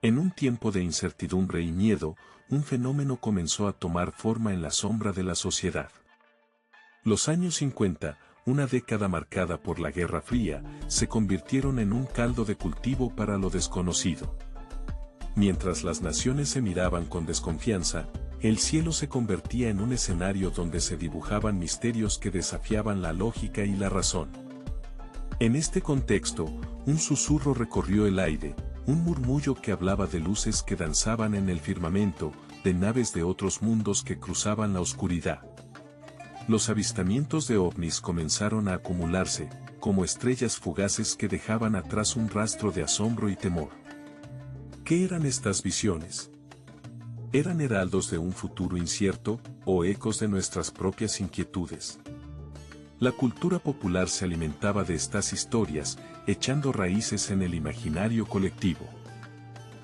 En un tiempo de incertidumbre y miedo, un fenómeno comenzó a tomar forma en la sombra de la sociedad. Los años 50, una década marcada por la Guerra Fría, se convirtieron en un caldo de cultivo para lo desconocido. Mientras las naciones se miraban con desconfianza, el cielo se convertía en un escenario donde se dibujaban misterios que desafiaban la lógica y la razón. En este contexto, un susurro recorrió el aire, un murmullo que hablaba de luces que danzaban en el firmamento, de naves de otros mundos que cruzaban la oscuridad. Los avistamientos de ovnis comenzaron a acumularse, como estrellas fugaces que dejaban atrás un rastro de asombro y temor. ¿Qué eran estas visiones? ¿Eran heraldos de un futuro incierto, o ecos de nuestras propias inquietudes? La cultura popular se alimentaba de estas historias, echando raíces en el imaginario colectivo.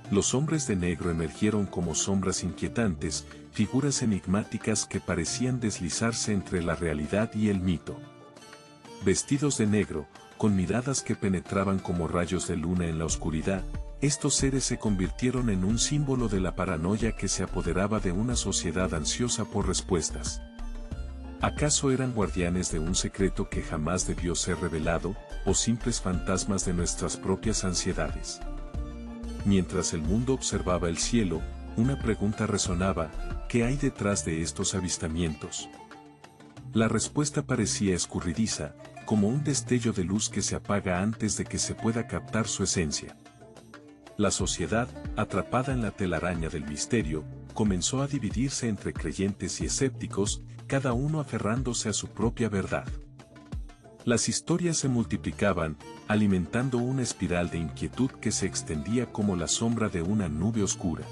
Los hombres de negro emergieron como sombras inquietantes, figuras enigmáticas que parecían deslizarse entre la realidad y el mito. Vestidos de negro, con miradas que penetraban como rayos de luna en la oscuridad, estos seres se convirtieron en un símbolo de la paranoia que se apoderaba de una sociedad ansiosa por respuestas. ¿Acaso eran guardianes de un secreto que jamás debió ser revelado, o simples fantasmas de nuestras propias ansiedades? Mientras el mundo observaba el cielo, una pregunta resonaba: ¿qué hay detrás de estos avistamientos? La respuesta parecía escurridiza, como un destello de luz que se apaga antes de que se pueda captar su esencia. La sociedad, atrapada en la telaraña del misterio, comenzó a dividirse entre creyentes y escépticos, cada uno aferrándose a su propia verdad. Las historias se multiplicaban, alimentando una espiral de inquietud que se extendía como la sombra de una nube oscura.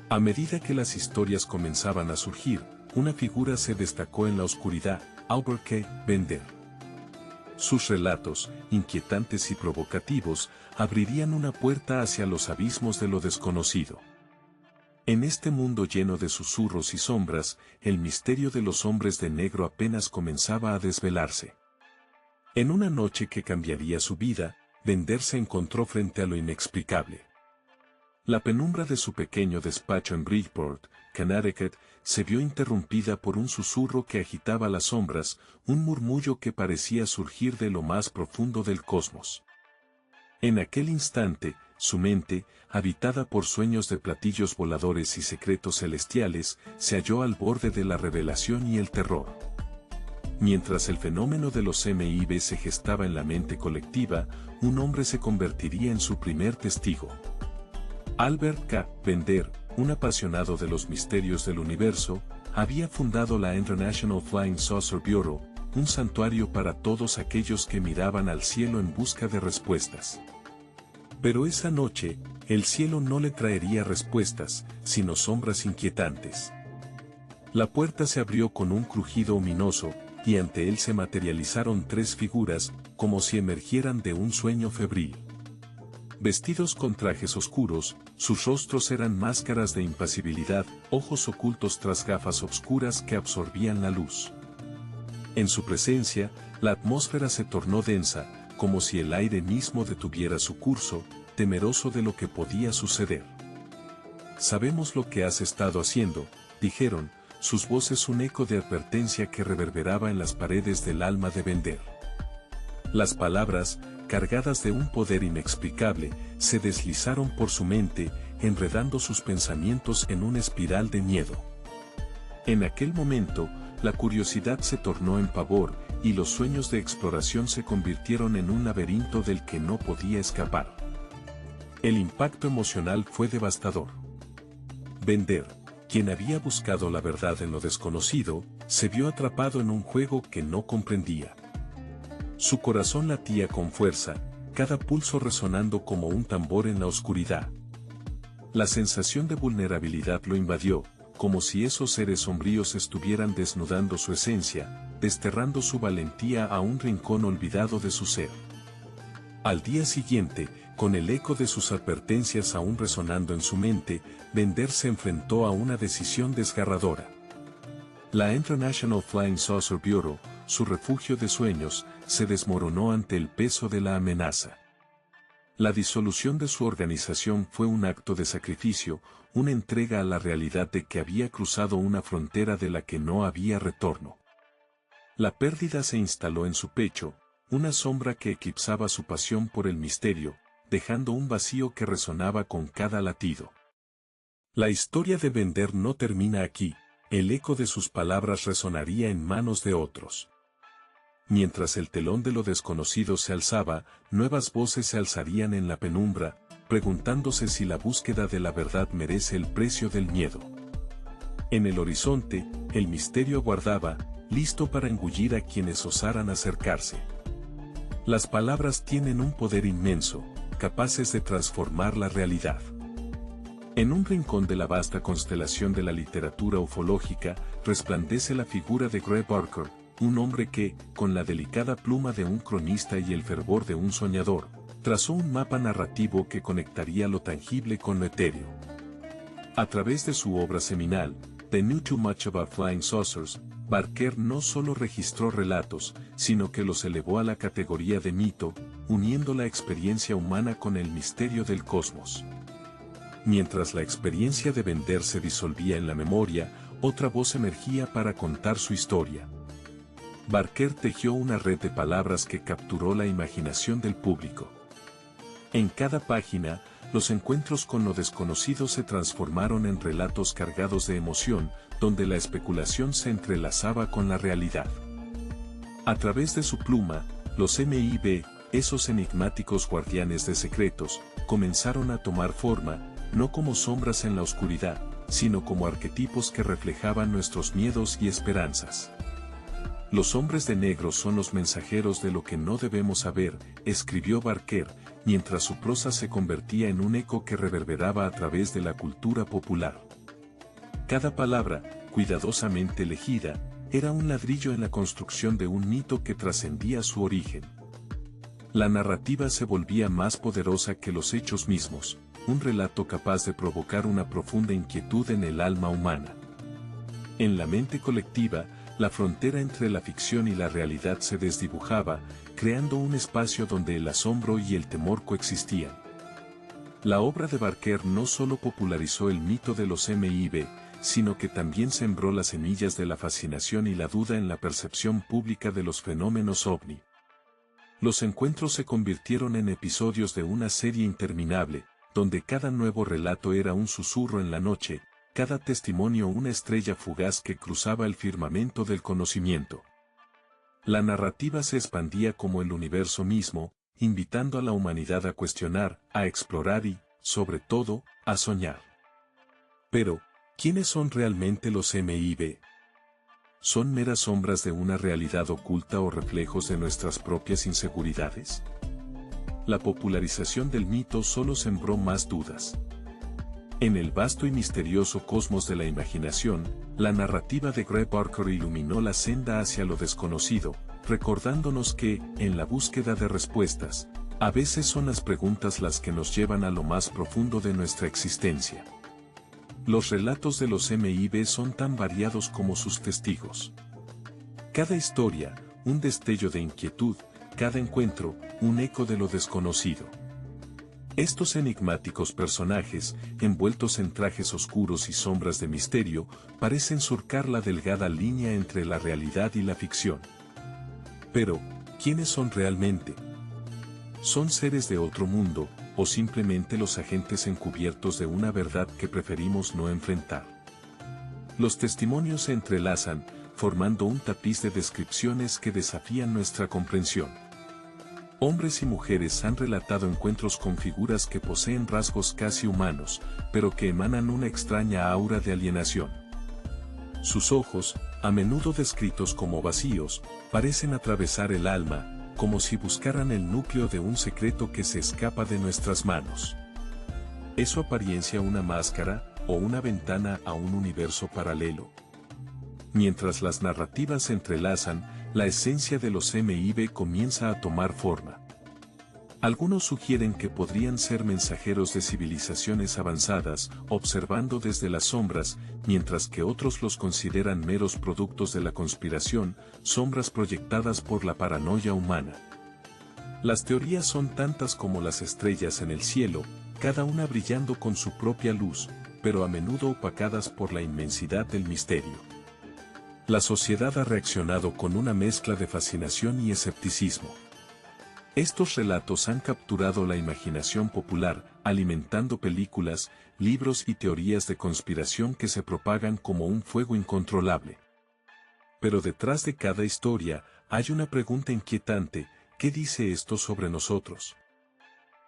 A medida que las historias comenzaban a surgir, una figura se destacó en la oscuridad: Albert K. Bender. Sus relatos, inquietantes y provocativos, abrirían una puerta hacia los abismos de lo desconocido. En este mundo lleno de susurros y sombras, el misterio de los hombres de negro apenas comenzaba a desvelarse. En una noche que cambiaría su vida, Bender se encontró frente a lo inexplicable. La penumbra de su pequeño despacho en Bridgeport, Connecticut, se vio interrumpida por un susurro que agitaba las sombras, un murmullo que parecía surgir de lo más profundo del cosmos. En aquel instante, su mente, habitada por sueños de platillos voladores y secretos celestiales, se halló al borde de la revelación y el terror. Mientras el fenómeno de los MIB se gestaba en la mente colectiva, un hombre se convertiría en su primer testigo. Albert K. Bender, un apasionado de los misterios del universo, había fundado la International Flying Saucer Bureau, un santuario para todos aquellos que miraban al cielo en busca de respuestas. Pero esa noche, el cielo no le traería respuestas, sino sombras inquietantes. La puerta se abrió con un crujido ominoso, y ante él se materializaron tres figuras, como si emergieran de un sueño febril. Vestidos con trajes oscuros, sus rostros eran máscaras de impasibilidad, ojos ocultos tras gafas oscuras que absorbían la luz. En su presencia, la atmósfera se tornó densa, como si el aire mismo detuviera su curso, temeroso de lo que podía suceder. «Sabemos lo que has estado haciendo», dijeron, sus voces un eco de advertencia que reverberaba en las paredes del alma de Bender. Las palabras, cargadas de un poder inexplicable, se deslizaron por su mente, enredando sus pensamientos en una espiral de miedo. En aquel momento, la curiosidad se tornó en pavor, y los sueños de exploración se convirtieron en un laberinto del que no podía escapar. El impacto emocional fue devastador. Bender, quien había buscado la verdad en lo desconocido, se vio atrapado en un juego que no comprendía. Su corazón latía con fuerza, cada pulso resonando como un tambor en la oscuridad. La sensación de vulnerabilidad lo invadió, como si esos seres sombríos estuvieran desnudando su esencia, desterrando su valentía a un rincón olvidado de su ser. Al día siguiente, con el eco de sus advertencias aún resonando en su mente, Bender se enfrentó a una decisión desgarradora. La International Flying Saucer Bureau, su refugio de sueños, se desmoronó ante el peso de la amenaza. La disolución de su organización fue un acto de sacrificio, una entrega a la realidad de que había cruzado una frontera de la que no había retorno. La pérdida se instaló en su pecho, una sombra que eclipsaba su pasión por el misterio, dejando un vacío que resonaba con cada latido. La historia de Bender no termina aquí, el eco de sus palabras resonaría en manos de otros. Mientras el telón de lo desconocido se alzaba, nuevas voces se alzarían en la penumbra, preguntándose si la búsqueda de la verdad merece el precio del miedo. En el horizonte, el misterio aguardaba, listo para engullir a quienes osaran acercarse. Las palabras tienen un poder inmenso, capaces de transformar la realidad. En un rincón de la vasta constelación de la literatura ufológica, resplandece la figura de Gray Barker, un hombre que, con la delicada pluma de un cronista y el fervor de un soñador, trazó un mapa narrativo que conectaría lo tangible con lo etéreo. A través de su obra seminal, The Knew Too Much About Flying Saucers, Barker no solo registró relatos, sino que los elevó a la categoría de mito, uniendo la experiencia humana con el misterio del cosmos. Mientras la experiencia de Bender se disolvía en la memoria, otra voz emergía para contar su historia. Barker tejió una red de palabras que capturó la imaginación del público. En cada página, los encuentros con lo desconocido se transformaron en relatos cargados de emoción, donde la especulación se entrelazaba con la realidad. A través de su pluma, los MIB, esos enigmáticos guardianes de secretos, comenzaron a tomar forma, no como sombras en la oscuridad, sino como arquetipos que reflejaban nuestros miedos y esperanzas. Los hombres de negro son los mensajeros de lo que no debemos saber, escribió Barker, mientras su prosa se convertía en un eco que reverberaba a través de la cultura popular. Cada palabra, cuidadosamente elegida, era un ladrillo en la construcción de un mito que trascendía su origen. La narrativa se volvía más poderosa que los hechos mismos, un relato capaz de provocar una profunda inquietud en el alma humana. En la mente colectiva, la frontera entre la ficción y la realidad se desdibujaba, creando un espacio donde el asombro y el temor coexistían. La obra de Barker no solo popularizó el mito de los MIB, sino que también sembró las semillas de la fascinación y la duda en la percepción pública de los fenómenos ovni. Los encuentros se convirtieron en episodios de una serie interminable, donde cada nuevo relato era un susurro en la noche, cada testimonio una estrella fugaz que cruzaba el firmamento del conocimiento. La narrativa se expandía como el universo mismo, invitando a la humanidad a cuestionar, a explorar y, sobre todo, a soñar. Pero, ¿quiénes son realmente los MIB? ¿Son meras sombras de una realidad oculta o reflejos de nuestras propias inseguridades? La popularización del mito solo sembró más dudas. En el vasto y misterioso cosmos de la imaginación, la narrativa de Gray Barker iluminó la senda hacia lo desconocido, recordándonos que, en la búsqueda de respuestas, a veces son las preguntas las que nos llevan a lo más profundo de nuestra existencia. Los relatos de los MIB son tan variados como sus testigos. Cada historia, un destello de inquietud, cada encuentro, un eco de lo desconocido. Estos enigmáticos personajes, envueltos en trajes oscuros y sombras de misterio, parecen surcar la delgada línea entre la realidad y la ficción. Pero, ¿quiénes son realmente? ¿Son seres de otro mundo, o simplemente los agentes encubiertos de una verdad que preferimos no enfrentar? Los testimonios se entrelazan, formando un tapiz de descripciones que desafían nuestra comprensión. Hombres y mujeres han relatado encuentros con figuras que poseen rasgos casi humanos, pero que emanan una extraña aura de alienación. Sus ojos, a menudo descritos como vacíos, parecen atravesar el alma, como si buscaran el núcleo de un secreto que se escapa de nuestras manos. ¿Es su apariencia una máscara, o una ventana a un universo paralelo? Mientras las narrativas se entrelazan, la esencia de los MIB comienza a tomar forma. Algunos sugieren que podrían ser mensajeros de civilizaciones avanzadas, observando desde las sombras, mientras que otros los consideran meros productos de la conspiración, sombras proyectadas por la paranoia humana. Las teorías son tantas como las estrellas en el cielo, cada una brillando con su propia luz, pero a menudo opacadas por la inmensidad del misterio. La sociedad ha reaccionado con una mezcla de fascinación y escepticismo. Estos relatos han capturado la imaginación popular, alimentando películas, libros y teorías de conspiración que se propagan como un fuego incontrolable. Pero detrás de cada historia, hay una pregunta inquietante: ¿qué dice esto sobre nosotros?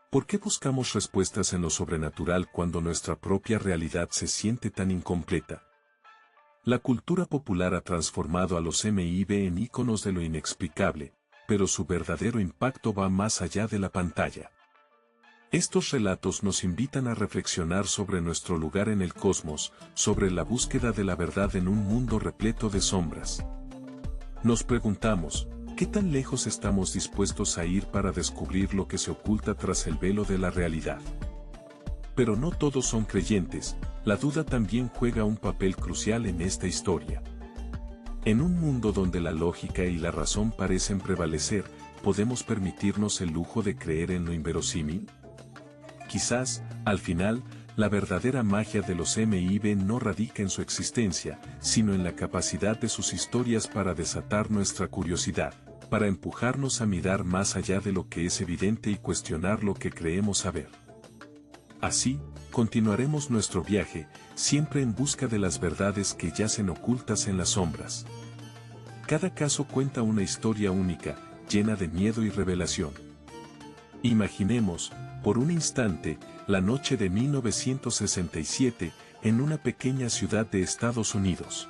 ¿Por qué buscamos respuestas en lo sobrenatural cuando nuestra propia realidad se siente tan incompleta? La cultura popular ha transformado a los MIB en íconos de lo inexplicable, pero su verdadero impacto va más allá de la pantalla. Estos relatos nos invitan a reflexionar sobre nuestro lugar en el cosmos, sobre la búsqueda de la verdad en un mundo repleto de sombras. Nos preguntamos, ¿qué tan lejos estamos dispuestos a ir para descubrir lo que se oculta tras el velo de la realidad? Pero no todos son creyentes, la duda también juega un papel crucial en esta historia. En un mundo donde la lógica y la razón parecen prevalecer, ¿podemos permitirnos el lujo de creer en lo inverosímil? Quizás, al final, la verdadera magia de los MIB no radica en su existencia, sino en la capacidad de sus historias para desatar nuestra curiosidad, para empujarnos a mirar más allá de lo que es evidente y cuestionar lo que creemos saber. Así, continuaremos nuestro viaje, siempre en busca de las verdades que yacen ocultas en las sombras. Cada caso cuenta una historia única, llena de miedo y revelación. Imaginemos, por un instante, la noche de 1967, en una pequeña ciudad de Estados Unidos.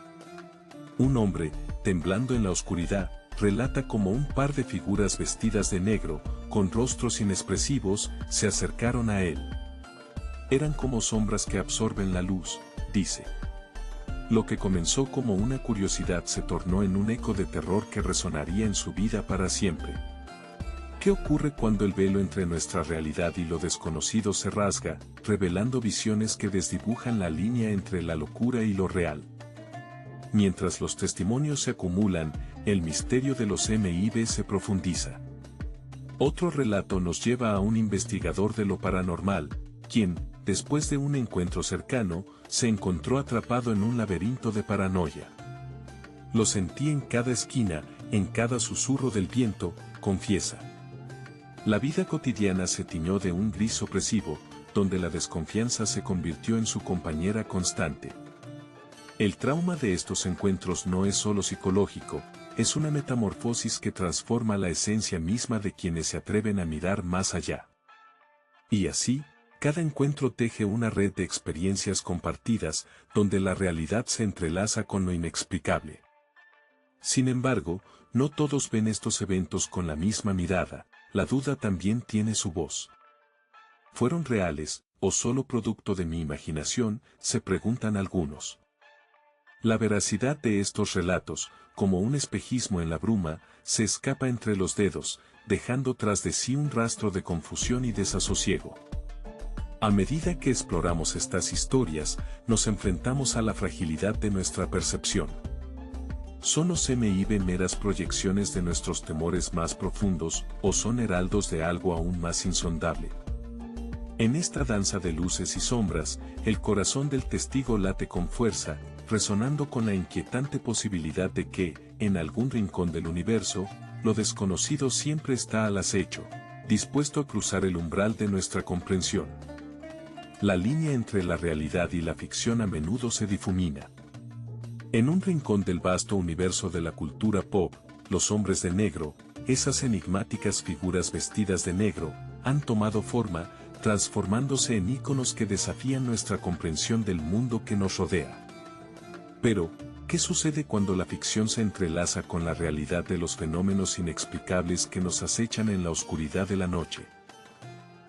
Un hombre, temblando en la oscuridad, relata cómo un par de figuras vestidas de negro, con rostros inexpresivos, se acercaron a él. Eran como sombras que absorben la luz, dice. Lo que comenzó como una curiosidad se tornó en un eco de terror que resonaría en su vida para siempre. ¿Qué ocurre cuando el velo entre nuestra realidad y lo desconocido se rasga, revelando visiones que desdibujan la línea entre la locura y lo real? Mientras los testimonios se acumulan, el misterio de los MIB se profundiza. Otro relato nos lleva a un investigador de lo paranormal, quien, después de un encuentro cercano, se encontró atrapado en un laberinto de paranoia. Lo sentí en cada esquina, en cada susurro del viento, confiesa. La vida cotidiana se tiñó de un gris opresivo, donde la desconfianza se convirtió en su compañera constante. El trauma de estos encuentros no es solo psicológico, es una metamorfosis que transforma la esencia misma de quienes se atreven a mirar más allá. Y así, cada encuentro teje una red de experiencias compartidas, donde la realidad se entrelaza con lo inexplicable. Sin embargo, no todos ven estos eventos con la misma mirada, la duda también tiene su voz. ¿Fueron reales, o solo producto de mi imaginación?, se preguntan algunos. La veracidad de estos relatos, como un espejismo en la bruma, se escapa entre los dedos, dejando tras de sí un rastro de confusión y desasosiego. A medida que exploramos estas historias, nos enfrentamos a la fragilidad de nuestra percepción. ¿Son los MIB meras proyecciones de nuestros temores más profundos, o son heraldos de algo aún más insondable? En esta danza de luces y sombras, el corazón del testigo late con fuerza, resonando con la inquietante posibilidad de que, en algún rincón del universo, lo desconocido siempre está al acecho, dispuesto a cruzar el umbral de nuestra comprensión. La línea entre la realidad y la ficción a menudo se difumina. En un rincón del vasto universo de la cultura pop, los hombres de negro, esas enigmáticas figuras vestidas de negro, han tomado forma, transformándose en íconos que desafían nuestra comprensión del mundo que nos rodea. Pero, ¿qué sucede cuando la ficción se entrelaza con la realidad de los fenómenos inexplicables que nos acechan en la oscuridad de la noche?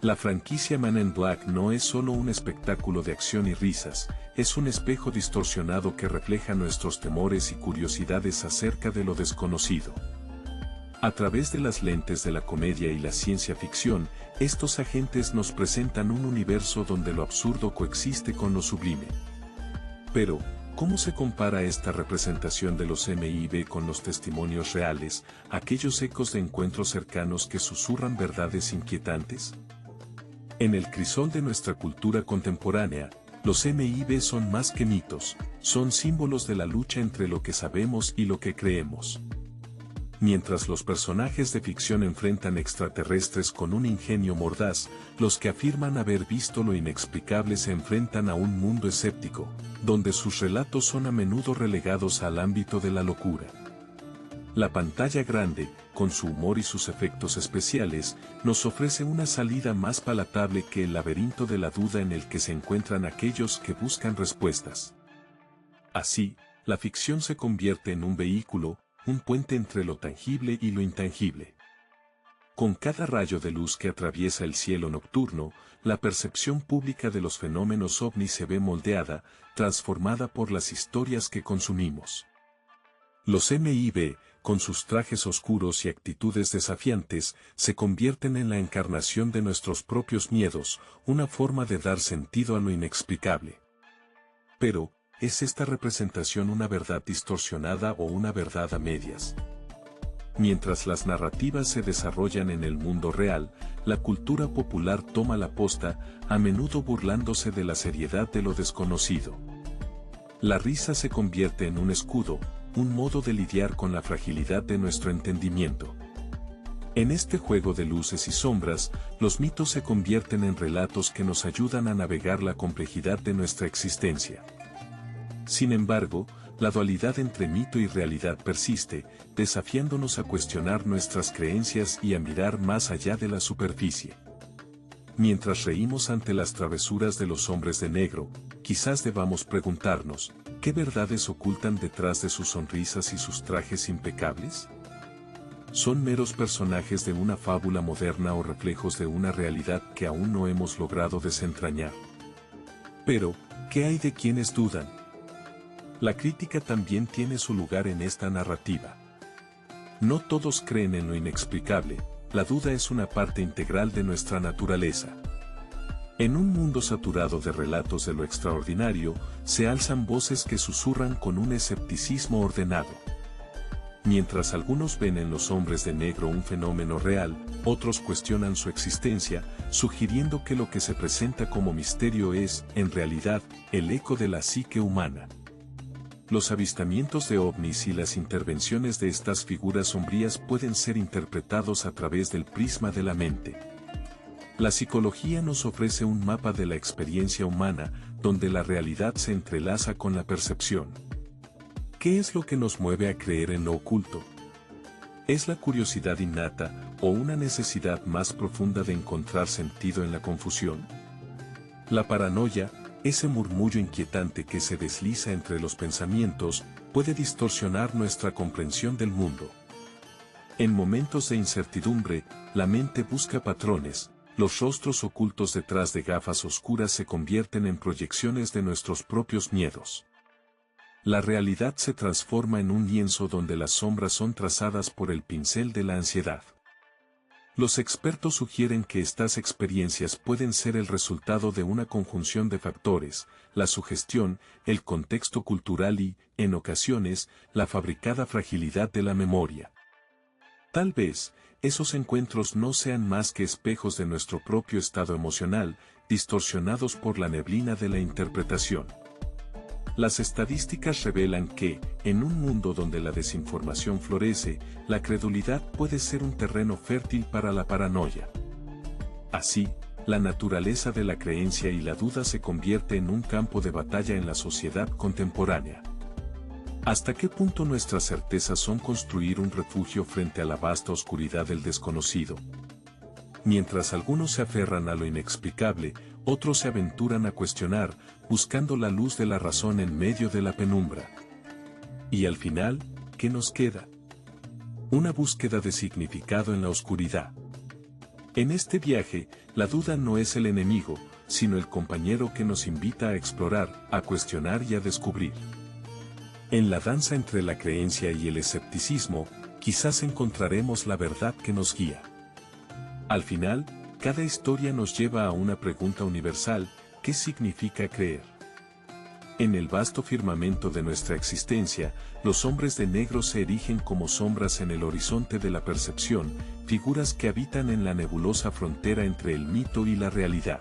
La franquicia Man in Black no es solo un espectáculo de acción y risas, es un espejo distorsionado que refleja nuestros temores y curiosidades acerca de lo desconocido. A través de las lentes de la comedia y la ciencia ficción, estos agentes nos presentan un universo donde lo absurdo coexiste con lo sublime. Pero, ¿Cómo se compara esta representación de los MIB con los testimonios reales, aquellos ecos de encuentros cercanos que susurran verdades inquietantes? En el crisol de nuestra cultura contemporánea, los MIB son más que mitos, son símbolos de la lucha entre lo que sabemos y lo que creemos. Mientras los personajes de ficción enfrentan extraterrestres con un ingenio mordaz, los que afirman haber visto lo inexplicable se enfrentan a un mundo escéptico, donde sus relatos son a menudo relegados al ámbito de la locura. La pantalla grande, con su humor y sus efectos especiales, nos ofrece una salida más palatable que el laberinto de la duda en el que se encuentran aquellos que buscan respuestas. Así, la ficción se convierte en un vehículo, un puente entre lo tangible y lo intangible. Con cada rayo de luz que atraviesa el cielo nocturno, la percepción pública de los fenómenos ovni se ve moldeada, transformada por las historias que consumimos. Los MIB, con sus trajes oscuros y actitudes desafiantes, se convierten en la encarnación de nuestros propios miedos, una forma de dar sentido a lo inexplicable. Pero, ¿es esta representación una verdad distorsionada o una verdad a medias? Mientras las narrativas se desarrollan en el mundo real, la cultura popular toma la posta, a menudo burlándose de la seriedad de lo desconocido. La risa se convierte en un escudo, un modo de lidiar con la fragilidad de nuestro entendimiento. En este juego de luces y sombras, los mitos se convierten en relatos que nos ayudan a navegar la complejidad de nuestra existencia. Sin embargo, la dualidad entre mito y realidad persiste, desafiándonos a cuestionar nuestras creencias y a mirar más allá de la superficie. Mientras reímos ante las travesuras de los hombres de negro, quizás debamos preguntarnos, ¿qué verdades ocultan detrás de sus sonrisas y sus trajes impecables? ¿Son meros personajes de una fábula moderna o reflejos de una realidad que aún no hemos logrado desentrañar? Pero, ¿qué hay de quienes dudan? La crítica también tiene su lugar en esta narrativa. No todos creen en lo inexplicable, la duda es una parte integral de nuestra naturaleza. En un mundo saturado de relatos de lo extraordinario, se alzan voces que susurran con un escepticismo ordenado. Mientras algunos ven en los hombres de negro un fenómeno real, otros cuestionan su existencia, sugiriendo que lo que se presenta como misterio es, en realidad, el eco de la psique humana. Los avistamientos de ovnis y las intervenciones de estas figuras sombrías pueden ser interpretados a través del prisma de la mente. La psicología nos ofrece un mapa de la experiencia humana, donde la realidad se entrelaza con la percepción. ¿Qué es lo que nos mueve a creer en lo oculto? ¿Es la curiosidad innata o una necesidad más profunda de encontrar sentido en la confusión? La paranoia, ese murmullo inquietante que se desliza entre los pensamientos, puede distorsionar nuestra comprensión del mundo. En momentos de incertidumbre, la mente busca patrones, los rostros ocultos detrás de gafas oscuras se convierten en proyecciones de nuestros propios miedos. La realidad se transforma en un lienzo donde las sombras son trazadas por el pincel de la ansiedad. Los expertos sugieren que estas experiencias pueden ser el resultado de una conjunción de factores, la sugestión, el contexto cultural y, en ocasiones, la fabricada fragilidad de la memoria. Tal vez, esos encuentros no sean más que espejos de nuestro propio estado emocional, distorsionados por la neblina de la interpretación. Las estadísticas revelan que, en un mundo donde la desinformación florece, la credulidad puede ser un terreno fértil para la paranoia. Así, la naturaleza de la creencia y la duda se convierte en un campo de batalla en la sociedad contemporánea. ¿Hasta qué punto nuestras certezas son construir un refugio frente a la vasta oscuridad del desconocido? Mientras algunos se aferran a lo inexplicable, otros se aventuran a cuestionar, buscando la luz de la razón en medio de la penumbra. Y al final, ¿qué nos queda? Una búsqueda de significado en la oscuridad. En este viaje, la duda no es el enemigo, sino el compañero que nos invita a explorar, a cuestionar y a descubrir. En la danza entre la creencia y el escepticismo, quizás encontraremos la verdad que nos guía. Al final, cada historia nos lleva a una pregunta universal: ¿qué significa creer? En el vasto firmamento de nuestra existencia, los hombres de negro se erigen como sombras en el horizonte de la percepción, figuras que habitan en la nebulosa frontera entre el mito y la realidad.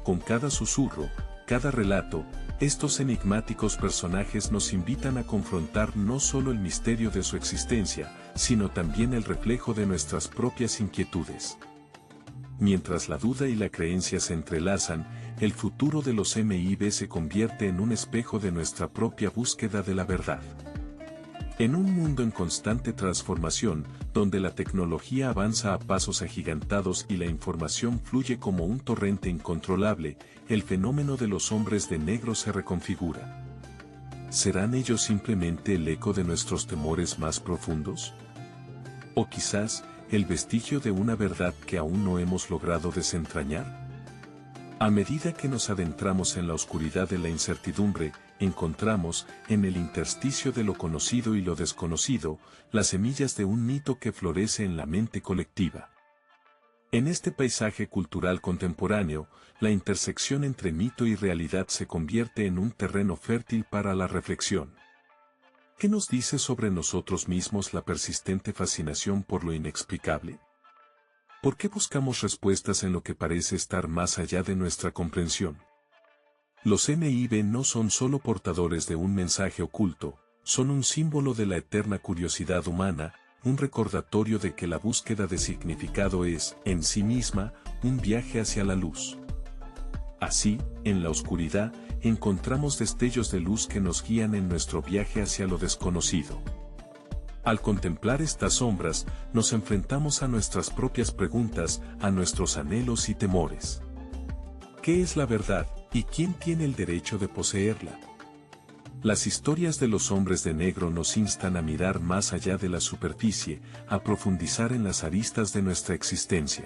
Con cada susurro, cada relato, estos enigmáticos personajes nos invitan a confrontar no solo el misterio de su existencia, sino también el reflejo de nuestras propias inquietudes. Mientras la duda y la creencia se entrelazan, el futuro de los MIB se convierte en un espejo de nuestra propia búsqueda de la verdad. En un mundo en constante transformación, donde la tecnología avanza a pasos agigantados y la información fluye como un torrente incontrolable, el fenómeno de los hombres de negro se reconfigura. ¿Serán ellos simplemente el eco de nuestros temores más profundos? ¿O quizás, el vestigio de una verdad que aún no hemos logrado desentrañar? A medida que nos adentramos en la oscuridad de la incertidumbre, encontramos, en el intersticio de lo conocido y lo desconocido, las semillas de un mito que florece en la mente colectiva. En este paisaje cultural contemporáneo, la intersección entre mito y realidad se convierte en un terreno fértil para la reflexión. ¿Qué nos dice sobre nosotros mismos la persistente fascinación por lo inexplicable? ¿Por qué buscamos respuestas en lo que parece estar más allá de nuestra comprensión? Los MIB no son solo portadores de un mensaje oculto, son un símbolo de la eterna curiosidad humana, un recordatorio de que la búsqueda de significado es, en sí misma, un viaje hacia la luz. Así, en la oscuridad, encontramos destellos de luz que nos guían en nuestro viaje hacia lo desconocido. Al contemplar estas sombras, nos enfrentamos a nuestras propias preguntas, a nuestros anhelos y temores. ¿Qué es la verdad, y quién tiene el derecho de poseerla? Las historias de los hombres de negro nos instan a mirar más allá de la superficie, a profundizar en las aristas de nuestra existencia.